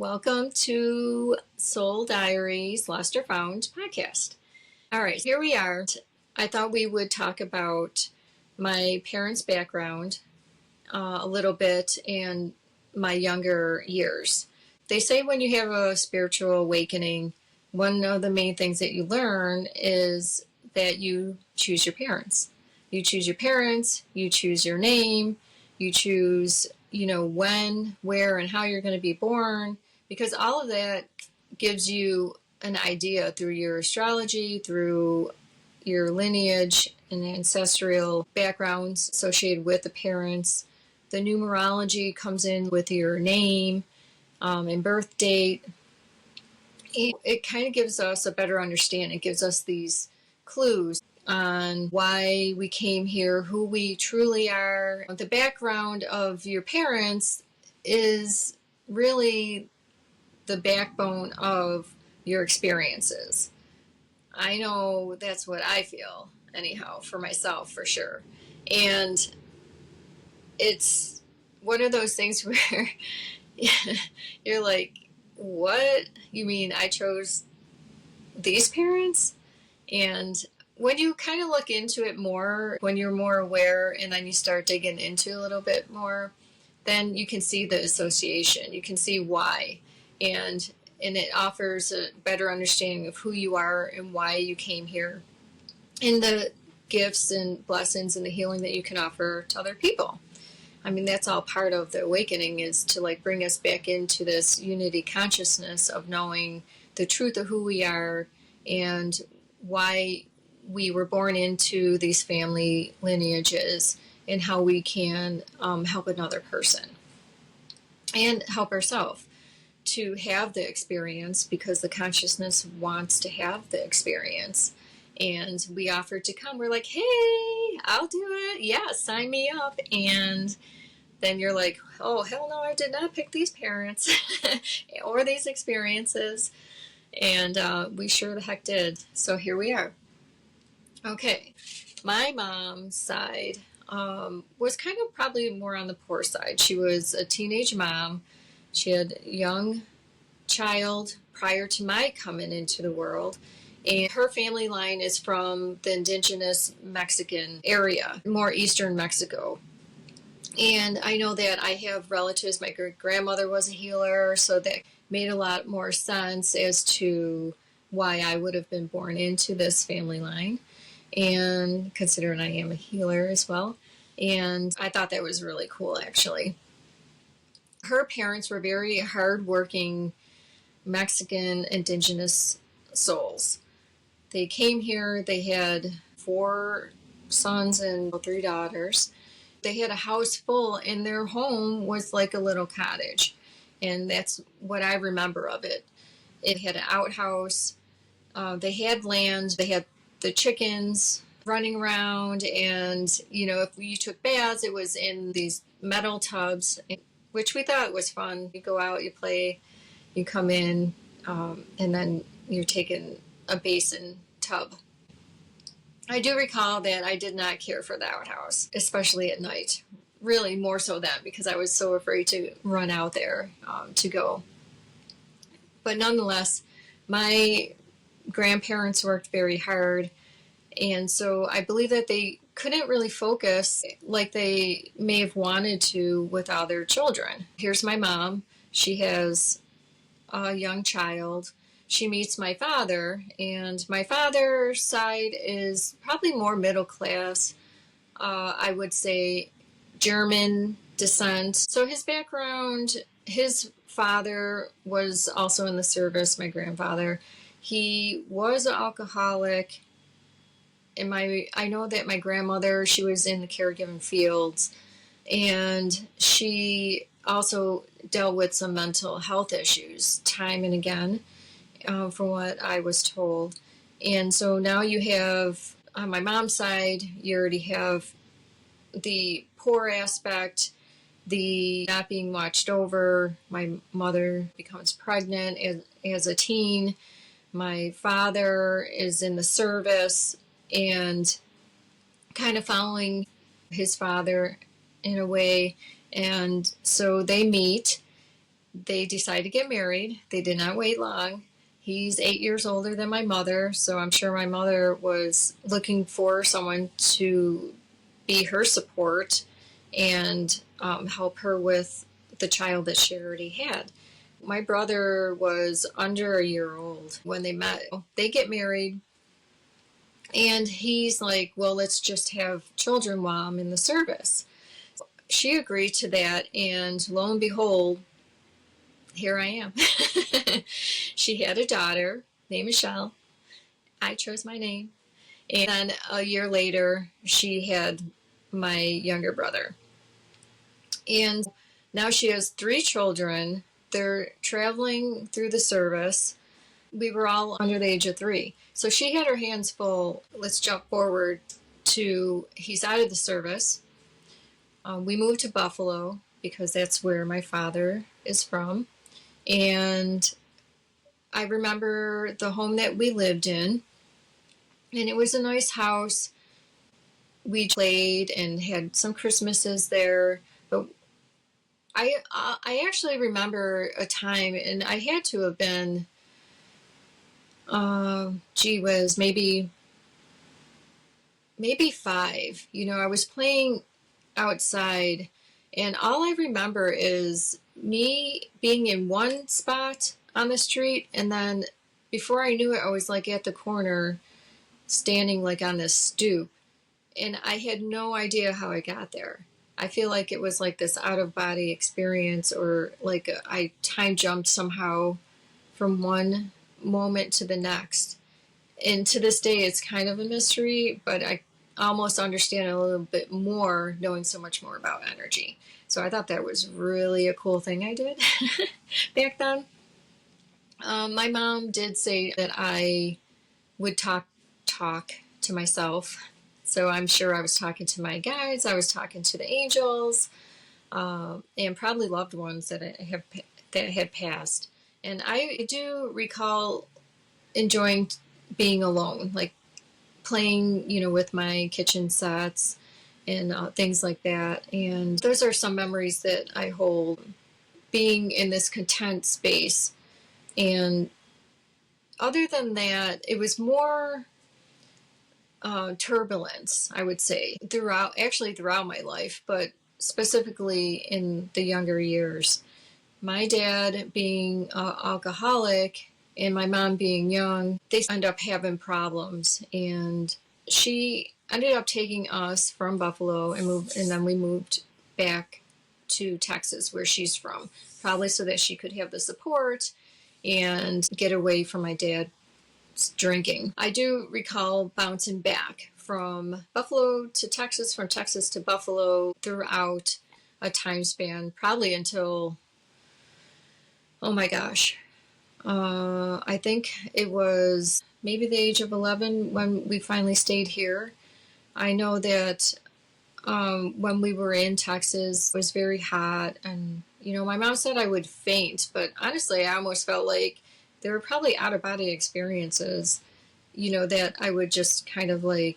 Welcome to Soul Diaries Lost or Found podcast. All right, here we are. I thought we would talk about my parents' background a little bit and my younger years. They say when you have a spiritual awakening, one of the main things that you learn is that you choose your parents. You choose your parents, you choose your name, you choose, when, where, and how you're going to be born, because all of that gives you an idea through your astrology, through your lineage and ancestral backgrounds associated with the parents. The numerology comes in with your name and birth date. It kind of gives us a better understanding. It gives us these clues on why we came here, who we truly are. The background of your parents is really the backbone of your experiences. I know that's what I feel, anyhow, for myself, for sure. And it's one of those things where you're like, what? You mean I chose these parents? And when you kind of look into it more, when you're more aware and then you start digging into it a little bit more, then you can see the association. You can see why. And it offers a better understanding of who you are and why you came here, and the gifts and blessings and the healing that you can offer to other people. I mean, that's all part of the awakening, is to bring us back into this unity consciousness of knowing the truth of who we are and why we were born into these family lineages, and how we can help another person and help ourselves to have the experience, because the consciousness wants to have the experience. And we offered to come. We're like, hey, I'll do it. Yeah, sign me up. And then you're like, oh, hell no, I did not pick these parents or these experiences. And we sure the heck did. So here we are. Okay, my mom's side was kind of probably more on the poor side. She was a teenage mom. She had a young child prior to my coming into the world. And her family line is from the indigenous Mexican area, more eastern Mexico. And I know that I have relatives. My great-grandmother was a healer, so that made a lot more sense as to why I would have been born into this family line, and considering I am a healer as well. And I thought that was really cool, actually. Her parents were very hardworking Mexican indigenous souls. They came here, they had 4 sons and 3 daughters. They had a house full, and their home was like a little cottage. And that's what I remember of it. It had an outhouse, they had land, they had the chickens running around, and, if you took baths, it was in these metal tubs, which we thought was fun. You go out, you play, you come in, and then you're taking a basin tub. I do recall that I did not care for the outhouse, especially at night. Really more so then, because I was so afraid to run out there to go. But nonetheless, my grandparents worked very hard, and so I believe that they couldn't really focus like they may have wanted to with all their children. Here's my mom. She has a young child. She meets my father, and my father's side is probably more middle class. I would say German descent. So his background, his father was also in the service, my grandfather. He was an alcoholic. And I know that my grandmother, she was in the caregiving fields, and she also dealt with some mental health issues time and again, from what I was told. And so now you have, on my mom's side, you already have the poor aspect, the not being watched over. My mother becomes pregnant as a teen. My father is in the service and kind of following his father in a way. And so they meet, they decided to get married. They did not wait long. He's 8 years older than my mother, so I'm sure my mother was looking for someone to be her support and help her with the child that she already had. My brother was under a year old when they met. They get married, and he's like, well, let's just have children while I'm in the service. She agreed to that, and lo and behold, here I am. She had a daughter named Michelle. I chose my name. And then a year later, she had my younger brother. And now she has 3 children. They're traveling through the service. We were all under the age of 3. So she had her hands full. Let's jump forward to he's out of the service. We moved to Buffalo because that's where my father is from. And I remember the home that we lived in. And it was a nice house. We played and had some Christmases there. But I actually remember a time, and I had to have been, maybe 5. You know, I was playing outside, and all I remember is me being in one spot on the street, and then before I knew it, I was like at the corner, standing like on this stoop, and I had no idea how I got there. I feel like it was like this out of body experience, or like I time jumped somehow from one moment to the next. And to this day, it's kind of a mystery, but I almost understand a little bit more knowing so much more about energy. So I thought that was really a cool thing I did back then. My mom did say that I would talk to myself. So I'm sure I was talking to my guides, I was talking to the angels, and probably loved ones that had passed. And I do recall enjoying being alone, like playing, with my kitchen sets and things like that. And those are some memories that I hold, being in this content space. And other than that, it was more turbulence, I would say, throughout my life, but specifically in the younger years. My dad being alcoholic and my mom being young, they end up having problems. And she ended up taking us from Buffalo and then we moved back to Texas, where she's from, probably so that she could have the support and get away from my dad drinking. I do recall bouncing back from Buffalo to Texas, from Texas to Buffalo throughout a time span, probably until, oh my gosh, I think it was maybe the age of 11 when we finally stayed here. I know that when we were in Texas, it was very hot, and my mom said I would faint, but honestly, I almost felt like there were probably out of body experiences, that I would just kind of like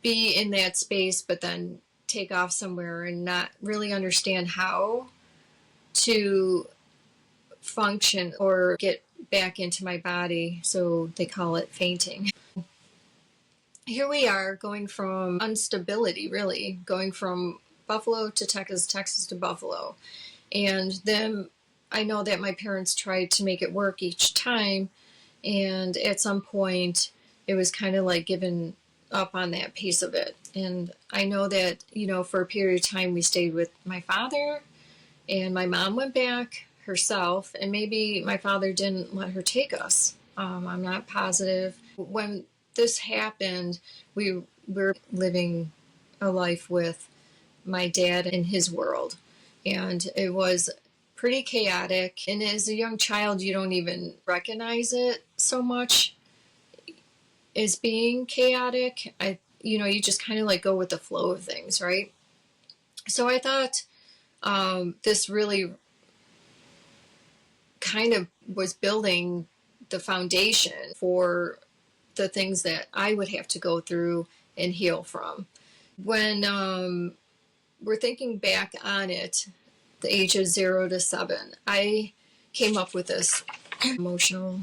be in that space, but then take off somewhere and not really understand how to function or get back into my body. So they call it fainting. Here we are going from instability, really, going from Buffalo to Texas, Texas to Buffalo. And then I know that my parents tried to make it work each time, and at some point it was kind of like giving up on that piece of it. And I know that, for a period of time we stayed with my father, and my mom went back herself, and maybe my father didn't let her take us. I'm not positive. When this happened, we were living a life with my dad in his world, and it was pretty chaotic. And as a young child, you don't even recognize it so much as being chaotic. You just kind of like go with the flow of things, right? So I thought this really kind of was building the foundation for the things that I would have to go through and heal from. When we're thinking back on it, the ages 0 to 7. I came up with this emotional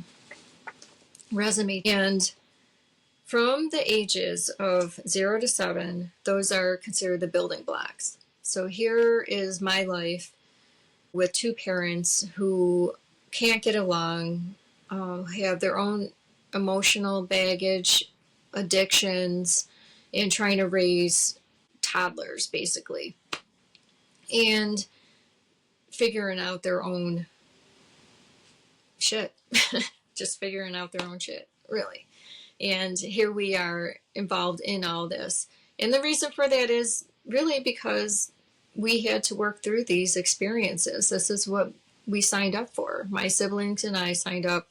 resume, and from the ages of 0 to 7, those are considered the building blocks. So here is my life with two parents who can't get along, have their own emotional baggage, addictions, and trying to raise toddlers, basically, and figuring out their own shit. Just figuring out their own shit, really. And here we are involved in all this. And the reason for that is really because we had to work through these experiences. This is what we signed up for. My siblings and I signed up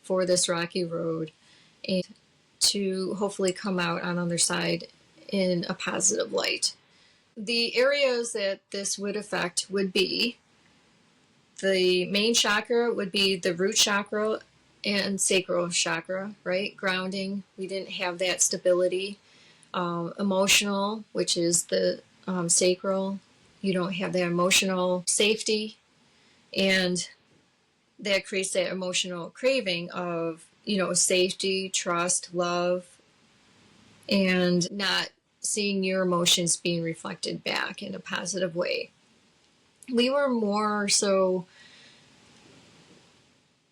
for this rocky road, and to hopefully come out on the other side in a positive light. The areas that this would affect would be the main chakra, would be the root chakra and sacral chakra, right? Grounding. We didn't have that stability. Emotional, which is the sacral. You don't have that emotional safety, and that creates that emotional craving of, safety, trust, love, and not seeing your emotions being reflected back in a positive way. We were more so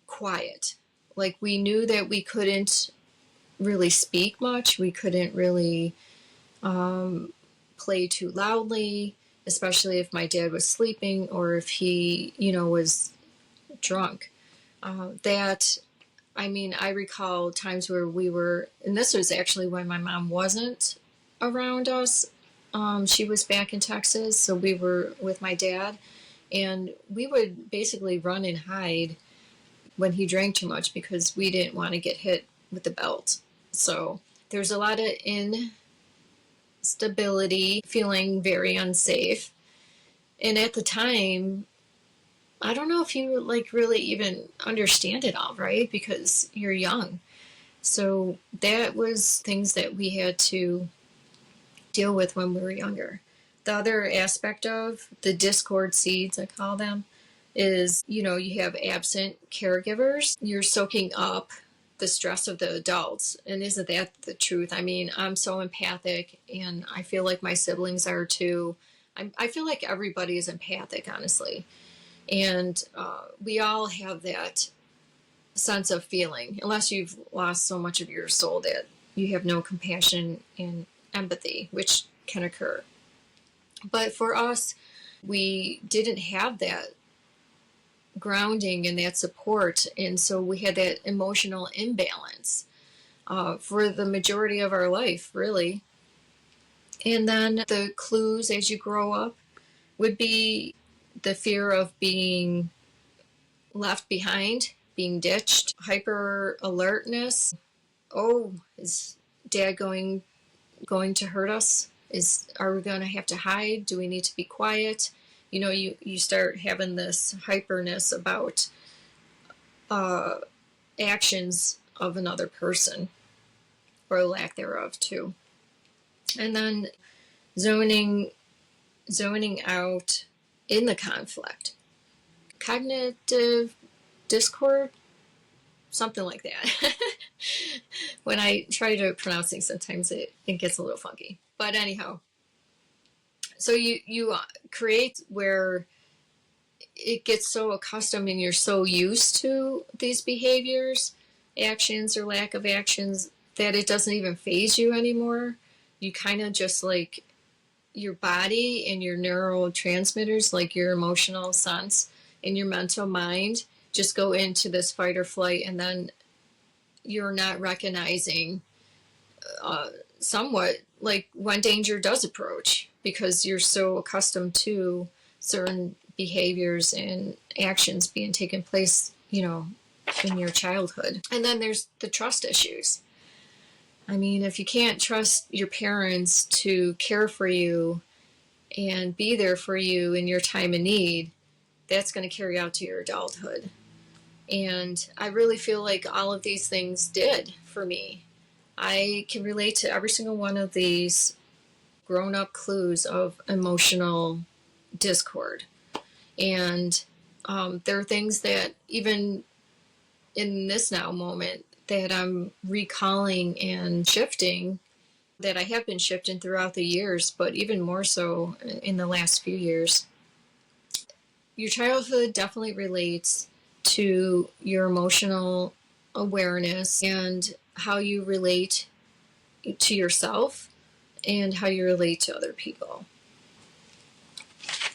quiet. Like, we knew that we couldn't really speak much. We couldn't really play too loudly, especially if my dad was sleeping or if he, was drunk. I recall times where we were, and this was actually when my mom wasn't around us. She was back in Texas, so we were with my dad, and we would basically run and hide when he drank too much because we didn't want to get hit with the belt. So there's a lot of instability, feeling very unsafe. And at the time, I don't know if you really even understand it all, right? Because you're young. So that was things that we had to deal with when we were younger. The other aspect of the discord seeds, I call them, is, you have absent caregivers. You're soaking up the stress of the adults. And isn't that the truth? I mean, I'm so empathic, and I feel like my siblings are too. I feel like everybody is empathic, honestly. And we all have that sense of feeling, unless you've lost so much of your soul that you have no compassion and empathy, which can occur. But for us, we didn't have that grounding and that support, and so we had that emotional imbalance for the majority of our life, really. And then the clues as you grow up would be the fear of being left behind, being ditched, hyper alertness. Oh, is dad going to hurt us? Are we going to have to hide? Do we need to be quiet? You start having this hyperness about actions of another person, or lack thereof too. And then zoning out in the conflict. Cognitive discord, something like that. When I try to pronounce things, sometimes it gets a little funky. But anyhow, so you create where it gets so accustomed and you're so used to these behaviors, actions or lack of actions, that it doesn't even faze you anymore. You kind of just your body and your neurotransmitters, like your emotional sense and your mental mind, just go into this fight or flight, and then you're not recognizing somewhat like when danger does approach, because you're so accustomed to certain behaviors and actions being taken place, in your childhood. And then there's the trust issues. I mean, if you can't trust your parents to care for you and be there for you in your time of need, that's going to carry out to your adulthood. And I really feel like all of these things did for me. I can relate to every single one of these grown-up clues of emotional discord. And there are things that even in this now moment that I'm recalling and shifting, that I have been shifting throughout the years, but even more so in the last few years. Your childhood definitely relates to your emotional awareness and how you relate to yourself and how you relate to other people.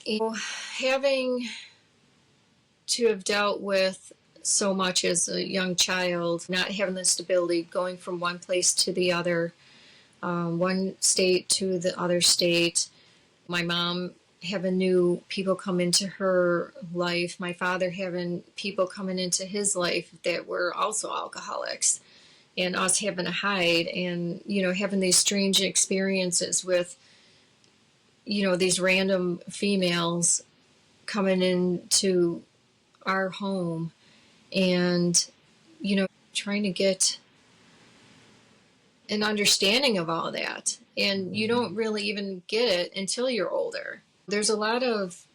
And having to have dealt with so much as a young child, not having the stability, going from one place to the other, one state to the other state, my mom having new people come into her life, my father having people coming into his life that were also alcoholics, and us having to hide, and having these strange experiences with these random females coming into our home, and trying to get an understanding of all that. And you don't really even get it until you're older. There's a lot of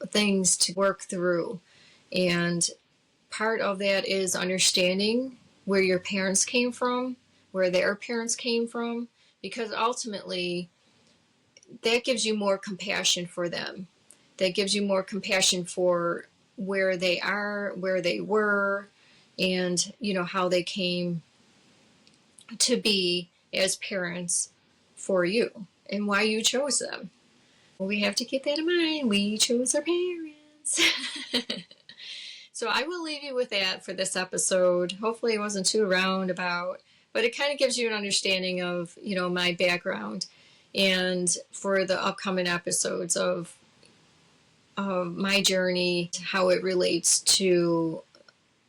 things to work through, and part of that is understanding where your parents came from, where their parents came from, because ultimately that gives you more compassion for them. That gives you more compassion for where they are, where they were, and how they came to be as parents for you and why you chose them. Well, we have to keep that in mind. We chose our parents. So I will leave you with that for this episode. Hopefully it wasn't too roundabout, but it kind of gives you an understanding of, my background, and for the upcoming episodes of my journey, how it relates to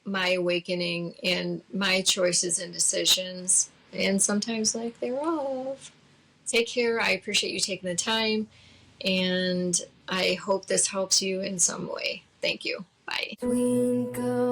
my awakening and my choices and decisions, and sometimes lack thereof. Take care. I appreciate you taking the time, and I hope this helps you in some way. Thank you. Bye. Twinkle